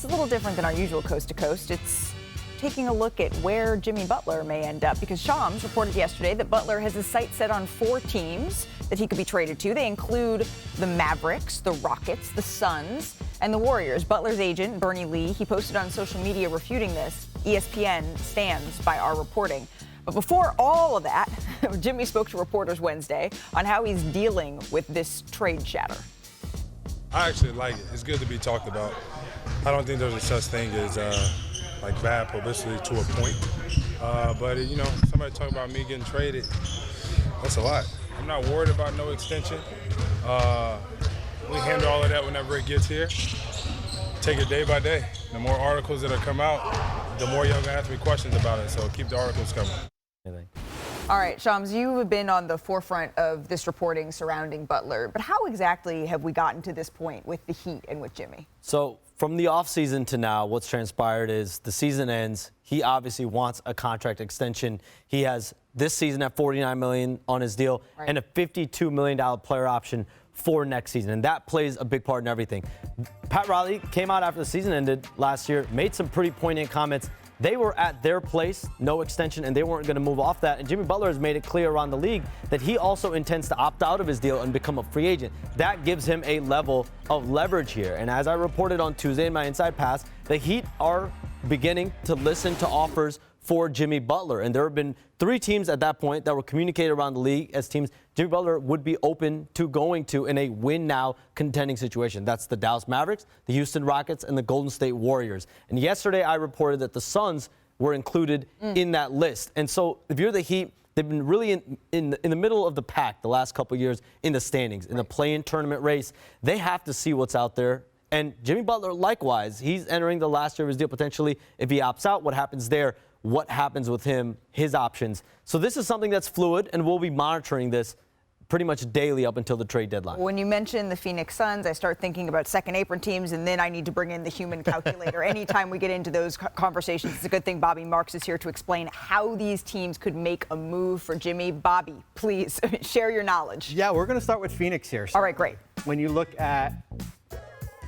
a little different than our usual coast to coast. It's taking a look at where Jimmy Butler may end up, because Shams reported yesterday that Butler has his sights set on 4 teams that he could be traded to. They include the Mavericks, the Rockets, the Suns, and the Warriors. Butler's agent, Bernie Lee, he posted on social media refuting this. ESPN stands by our reporting. But before all of that, Jimmy spoke to reporters Wednesday on how he's dealing with this trade chatter. I actually like it. It's good to be talked about. I don't think there's a such thing as like bad publicity to a point. But you know, somebody talking about me getting traded, that's a lot. I'm not worried about no extension. We handle all of that whenever it gets here. Take it day by day. The more articles that come out, the more you're gonna ask me questions about it. So keep the articles coming. All right, Shams, you have been on the forefront of this reporting surrounding Butler, but how exactly have we gotten to this point with the Heat and with Jimmy? So from the offseason to now, what's transpired is the season ends. He obviously wants a contract extension. He has this season at $49 million on his deal and a $52 million player option for next season, and that plays a big part in everything. Pat Riley came out after the season ended last year, made some pretty poignant comments. They were at their place, no extension, and they weren't going to move off that. And Jimmy Butler has made it clear around the league that he also intends to opt out of his deal and become a free agent. That gives him a level of leverage here. And as I reported on Tuesday in my Inside Pass, the Heat are beginning to listen to offers for Jimmy Butler. And there have been 3 teams at that point that were communicated around the league as teams Jimmy Butler would be open to going to in a win-now contending situation. That's the Dallas Mavericks, the Houston Rockets, and the Golden State Warriors. And yesterday I reported that the Suns were included in that list. And so if you're the Heat, they've been really in the middle of the pack the last couple of years in the standings, in the play-in tournament race. They have to see what's out there. And Jimmy Butler, likewise, he's entering the last year of his deal potentially. If he opts out, what happens there? What happens with him, his options. So this is something that's fluid, and we'll be monitoring this pretty much daily up until the trade deadline. When you mention the Phoenix Suns, I start thinking about second apron teams, and then I need to bring in the human calculator. Anytime we get into those conversations, it's a good thing Bobby Marks is here to explain how these teams could make a move for Jimmy. Bobby, please share your knowledge. Yeah, we're going to start with Phoenix here. So all right, great. When you look at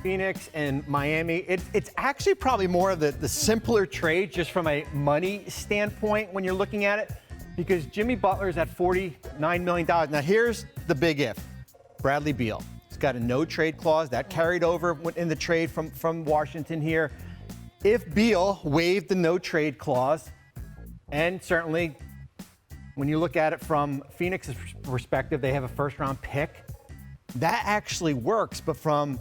Phoenix and Miami, it's actually probably more of the simpler trade just from a money standpoint when you're looking at it, because Jimmy Butler is at $49 million. Now here's the big if. Bradley Beal. He's got a no trade clause that carried over in the trade from Washington here. If Beal waived the no trade clause, and certainly when you look at it from Phoenix's perspective, they have a first round pick. That actually works, but from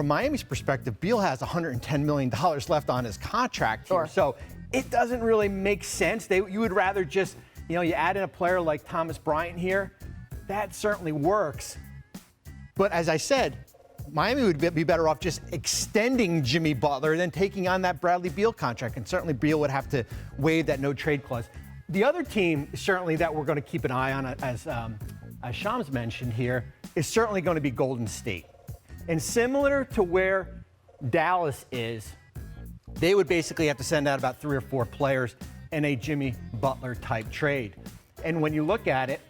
Miami's perspective, Beal has $110 million left on his contract here. Sure. So it doesn't really make sense. You would rather just, you add in a player like Thomas Bryant here. That certainly works. But as I said, Miami would be better off just extending Jimmy Butler than taking on that Bradley Beal contract. And certainly Beal would have to waive that no trade clause. The other team certainly that we're going to keep an eye on, as Shams mentioned here, is certainly going to be Golden State. And similar to where Dallas is, they would basically have to send out about 3 or 4 players in a Jimmy Butler type trade. And when you look at it,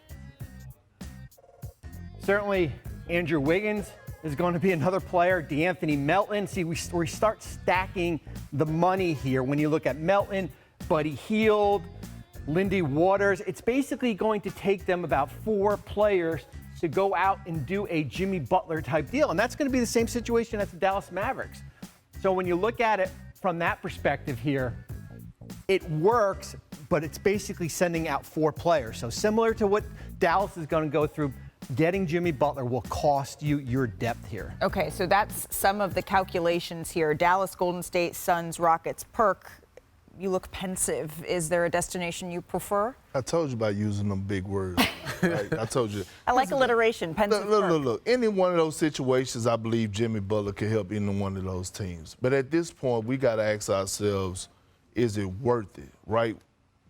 certainly Andrew Wiggins is going to be another player. DeAnthony Melton. See, we start stacking the money here. When you look at Melton, Buddy Hield, Lindy Waters, it's basically going to take them about 4 players to go out and do a Jimmy Butler type deal. And that's going to be the same situation as the Dallas Mavericks. So when you look at it from that perspective here, it works, but it's basically sending out 4 players. So similar to what Dallas is going to go through, getting Jimmy Butler will cost you your depth here. Okay, so that's some of the calculations here. Dallas, Golden State, Suns, Rockets. Perk, you look pensive. Is there a destination you prefer? I told you about using them big words. Right? I told you. I like alliteration. Pensive. Look. Any one of those situations, I believe Jimmy Butler can help any one of those teams. But at this point, we got to ask ourselves, is it worth it, right?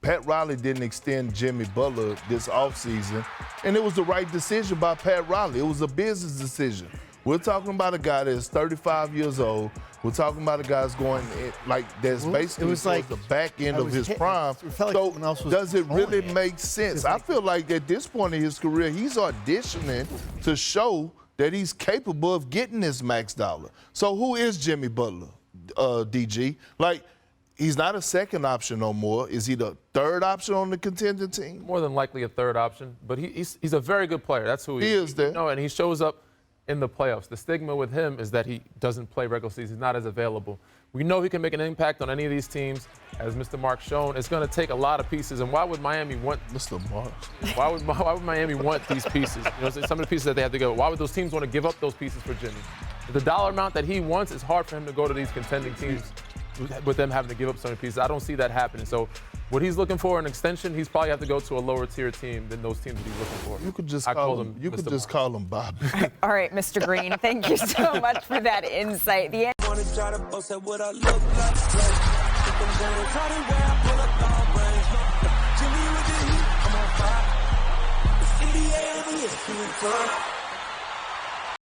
Pat Riley didn't extend Jimmy Butler this offseason, and it was the right decision by Pat Riley. It was a business decision. We're talking about a guy that's 35 years old. We're talking about a guy that's going that's basically towards the back end of his prime. So does it really make sense? I feel like at this point in his career, he's auditioning to show that he's capable of getting this max dollar. So who is Jimmy Butler? DG. Like, he's not a second option no more. Is he the third option on the contending team? More than likely a third option, but he's a very good player. That's who he is. There. No, and he shows up in the playoffs. The stigma with him is that he doesn't play regular season. He's not as available. We know he can make an impact on any of these teams. As Mr. Mark's shown, it's going to take a lot of pieces. And why would Miami want Mr. Mark? Why would Miami want these pieces? You know, some of the pieces that they have to go. Why would those teams want to give up those pieces for Jimmy? The dollar amount that he wants, it's hard for him to go to these contending teams with them having to give up so many pieces. I don't see that happening. So what he's looking for, an extension, he's probably have to go to a lower tier team than those teams that he's looking for. You could just call him. You could just call him Bobby. All right, Mr. Green, thank you so much for that insight. The Jimmy with the heat, I'm on fire. It's 88 over here.